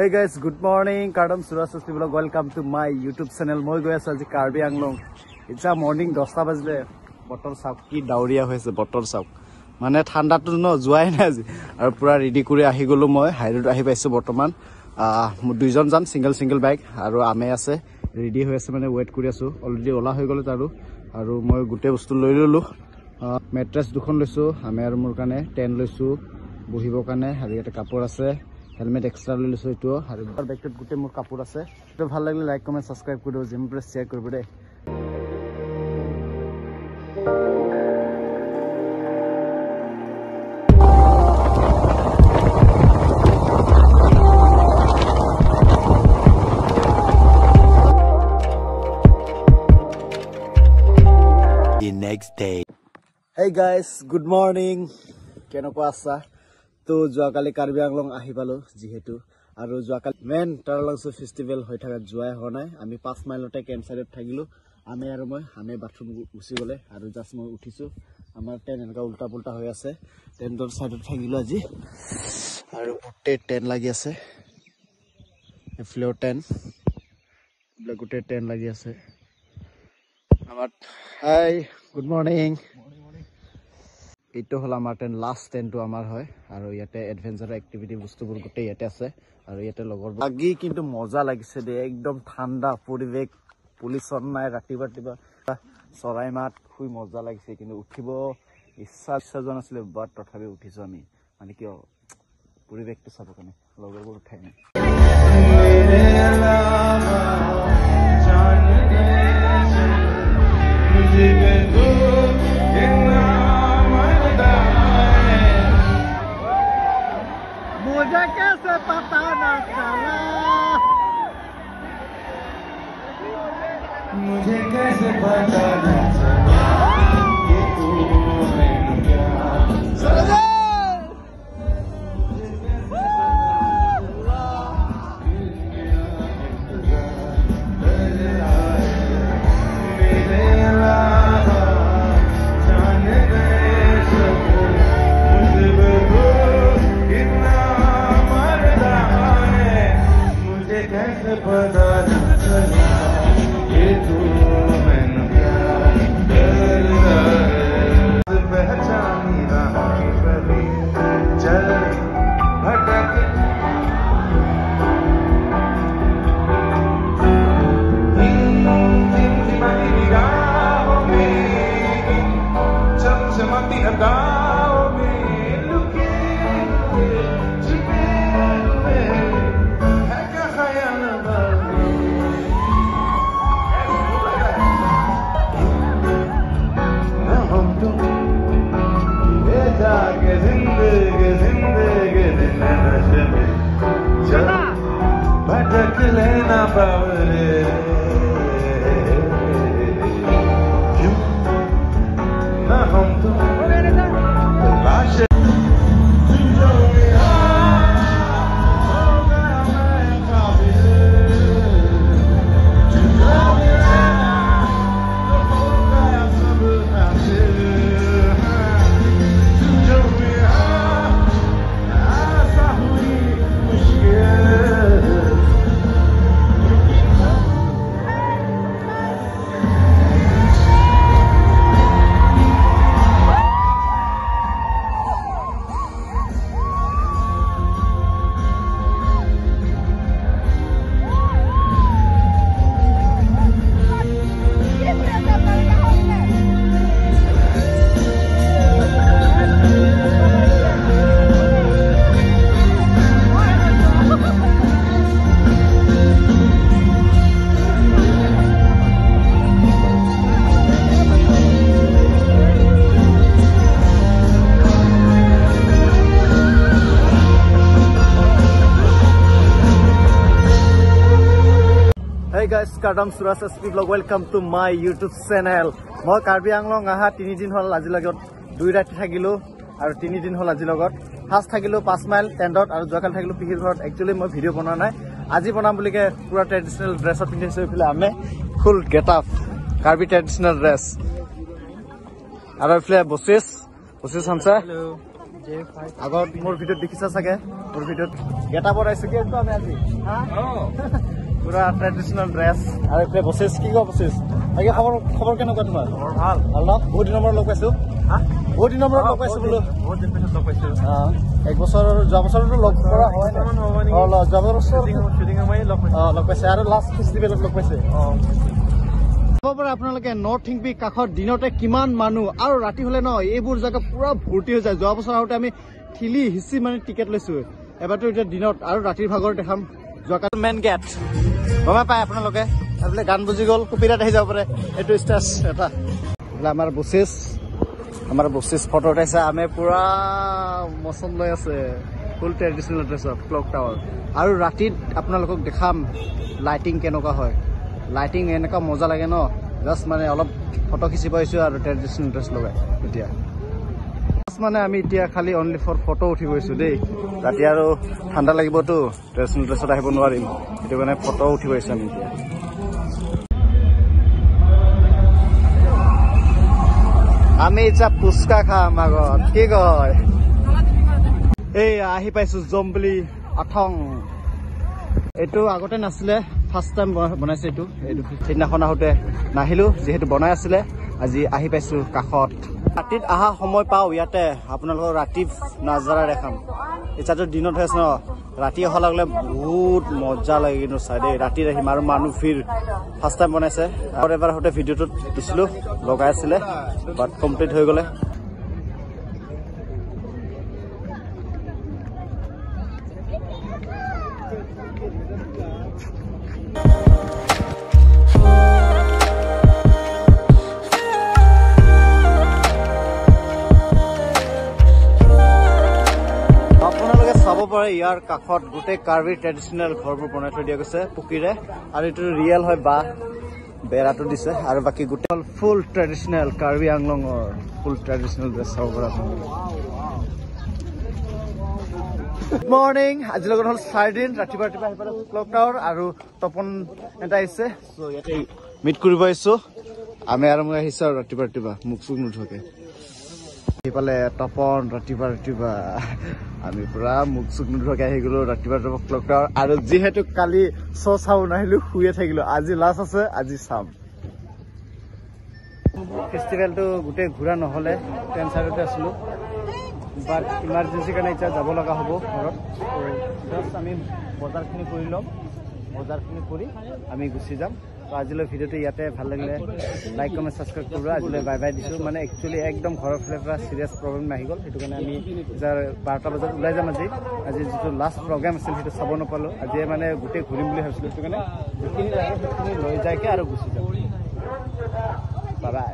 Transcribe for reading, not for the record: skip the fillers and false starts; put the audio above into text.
Hey guys, good morning. Kadam Surasas people, welcome to my YouTube channel. Moi goi asu aji Karbi Anglong. It's a morning 10 bajle. Botor sauk ki dauria hoise botor sauk. Mane thanda tu no joai na aji. Aru pura ready kori ahi golu moi highroad ahi paisu bortoman. Duijon jam single bike aru ame ase ready hoy ase mane wait kori asu. Already ola hoy golo taru. Aru moi gute bostu loi lolu. Mattress dukhon loisu. Ame aru mur kane tent loisu. Bohibo kane aru eta kapor ase. Helmet extra লৈ লৈছো এটো আৰু ব্যাগটোত গুটে মোৰ কাপোৰ আছে তো ভাল লাগিলে লাইক কমেন্ট সাবস্ক্ৰাইব কৰি দিও জিম প্ৰেছ শেয়াৰ কৰিব দে The next day. Hey guys, good morning. কেনেকুৱা আছা তো যোৱাকালি কাৰ্বি আংলং আহি পালো যিহেতু আৰু যোৱাকালি মেন টাৰলংছ ফেষ্টিভেল হৈ থকা যোৱাই হোৱা নাই আমি 5 মাইলতে কেম্প সাইডত থাকিলো আমি আৰু মই আমি বাথৰুম উচি গলে আৰু জাস্ট মই উঠিছো আমাৰ টেন এনেকা উল্টা পুল্টা হৈ আছে টেন্টৰ সাইডত থাকিলো আজি আৰু গোটে টেন লাগি আছে ফ্লোৰ টেন গোটে টেন লাগি আছে আমাৰ হাই গুড মৰ্নিং এইটো হল আমাৰ টেন লাষ্ট টেন টু আমাৰ হয় আৰু ইয়াতে এডভেঞ্চাৰ এক্টিভিটি বস্তুবোৰ গুটে ইয়াতে আছে আৰু ইয়াতে লগৰ লাগি কিন্তু মজা লাগিছে দে একদম ঠাণ্ডা পৰিবেশ পুলিচন নাই ৰাতিবা চৰাই মাত খুই মজা লাগিছে কিন্তু উঠিব ইচ্ছা জন আছিল বাট তথাপি উঠিছো আমি মানে কি পৰিবেশটো চাব কাৰণে লগৰবোৰ উঠাই নাই मुझे कैसे पता ना चला मुझे कैसे पता ना चला कि तू मैंने क्या चला लेना पावरे क्यों ना हम तुम लाश Hey guys, Kadam Surasas people, welcome to my YouTube channel. মই কাৰ্বি আংলং আহা 3 দিন হল আজি লগত 2 ৰাতি থাকিলো আৰু 3 দিন হল আজি লগত ফাৰ্স্ট থাকিলো 5 মাইল টেন্টত আৰু যোৱাকাল থাকিলো পিহিৰ ঘৰত একচুয়ালি মই ভিডিও বনোৱা নাই আজি বনাম বুলিকে পুৰা ট্ৰেডিশনাল ড্ৰেছত পিন্ধিছো ইফালে আমি ফুল গেট আপ কাৰ্বি ট্ৰেডিশনাল ড্ৰেছ আৰু ইফালে বসিস হামসা আগত মোৰ ভিডিঅ'ত দেখিছা চাগে মোৰ ভিডিঅ'ত গেটা বনাইছো কিন্তু আমি আজি পুৰা ট্ৰেডিচনেল ড্ৰেছ আৰু এইফালে বছেছ কি কোৱা বছেছ বাকী খবৰ কেনেকুৱা তোমাৰ ভাল ভাল ন বহুত দিনৰ মূৰত লগ পাইছো বহুত দিনৰ মূৰত লগ পাইছো বোলো বহুত দিন পিছত লগ পাইছো এক বছৰ যোৱা বছৰতো লগ কৰা হয় যোৱা বছৰ লগ পাইছে আৰু লাষ্ট ফেষ্টিভেলত লগ পাইছে আপোনালোকে নৰ্থ হিংপি কাষত দিনতে কিমান মানুহ আৰু ৰাতি হলে ন এইবোৰ জেগা পুৰা ভৰ্তি হৈ যায় যোৱা বছৰ আহোঁতে আমি ঠিলি হিচি মানে টিকেট লৈছো এবাৰতো এতিয়া দিনত আৰু ৰাতিৰ ভাগৰ দেখাম যোৱা মেইন গেট গমে পায় আপোনালোকে বোলে গান বুজি গ'ল কপিৰাইট আহি যাব পাৰে এইটো ষ্টেজ এটা বোলে আমাৰ বচিছ ফটো উঠাইছে আমি পুৰা মচন লৈ আছে ফুল ট্ৰেডিচনেল ড্ৰেছত ক্লক টাৱাৰ আৰু ৰাতিত আপোনালোকক দেখাম লাইটিং কেনেকুৱা হয় লাইটিং এনেকুৱা মজা লাগে ন জাষ্ট মানে অলপ ফটো খিচিব আহিছো আৰু ট্ৰেডিচনেল ড্ৰেছ লগাই এতিয়া মানে আমি এতিয়া খালি অনলি ফৰ ফটো উঠিব আহিছো দেই ৰাতি আৰু ঠাণ্ডা লাগিবতো ট্ৰেডিচনেল ড্ৰেছত আহিব নোৱাৰিম সেইটো কাৰণে ফটো উঠিব আহিছো আমি এতিয়া আমি এতিয়া পুচকা খাম আগত কি কয় এই আহি পাইছো জম্বলি আথং এইটো আগতে নাছিলে ফাৰ্ষ্ট টাইম বনাইছে এইটো সেইদিনাখন আহোঁতে নাহিলো যিহেতু বনাই আছিলে আজি আহি পাইছো কাষত ৰাতিত অহা সময় পাওঁ ইয়াতে আপোনালোকৰ ৰাতি নাজাৰা দেখাম এতিয়াতো দিনত হৈ আছে ন ৰাতি অহা লাগিলে বহুত মজা লাগে কিন্তু চাই দেই ৰাতিত আহিম আৰু মানুহ ভিৰ ফাৰ্ষ্ট টাইম বনাইছে আৰু এবাৰ আহোঁতে ভিডিঅ'টোত দিছিলো লগাই আছিলে বাট কমপ্লিট হৈ গ'লে ইয়াৰ কাষত গোটেই কাৰ্বি ট্ৰেডিচনেল ঘৰবোৰ বনাই থৈ দিয়া গৈছে পকীৰে আৰু এইটো ৰিয়েল হয় বা বেৰাটো দিছে আৰু বাকী গোটেই ফুল ট্ৰেডিচনেল কাৰ্বি আংলঙৰ ফুল ট্ৰেডিচনেল ড্ৰেছ চাব পৰা গুড মৰ্ণিং আজিৰ লগত হ'ল 4 দিন ৰাতিপুৱা আহি পালে ক্লক টাৱাৰ আৰু তপন এটা আহিছে চ' ইয়াতে মিট কৰিব আহিছো আমি আৰু মই আহিছো আৰু ৰাতিপুৱা মুখ চুখ নুধুৱাকে এইফালে তপন ৰাতিপুৱা আমি পুৰা মুখ চুখ নুধুৱাকে আহি গলো ৰাতিপুৱা ক্লক টাৱাৰ আৰু যিহেতু কালি শ্ব' চাব নাহিলো শুয়ে থাকিলো আজি লাষ্ট আছে আজি চাম ফেষ্টিভেলটো গোটেই ঘূৰা নহ'লে টেনচাৰতে আছিলো বাট ইমাৰ্জেঞ্চিৰ কাৰণে এতিয়া যাব লগা হ'ব ঘৰত জাষ্ট আমি বজাৰখিনি কৰি ল'ম বজাৰখিনি কৰি আমি গুচি যাম তো আজিলৈ ভিডিঅ'টো ইয়াতে ভাল লাগিলে লাইক কমেণ্ট ছাবস্ক্ৰাইব কৰিব আজিলৈ বাই বাই দিছোঁ মানে একচুৱেলি একদম ঘৰৰ ফালে পৰা চিৰিয়াছ প্ৰব্লেম আহি গ'ল সেইটো কাৰণে আমি 12টা বজাত ওলাই যাম আজি যিটো লাষ্ট প্ৰগ্ৰেম আছিল সেইটো চাব নাপালোঁ আজি মানে গোটেই ঘূৰিম বুলি ভাবিছিলোঁ সেইটো কাৰণে যিখিনি লাগে সেইখিনি লৈ যায়কৈ আৰু গুচি যাম বাই বাই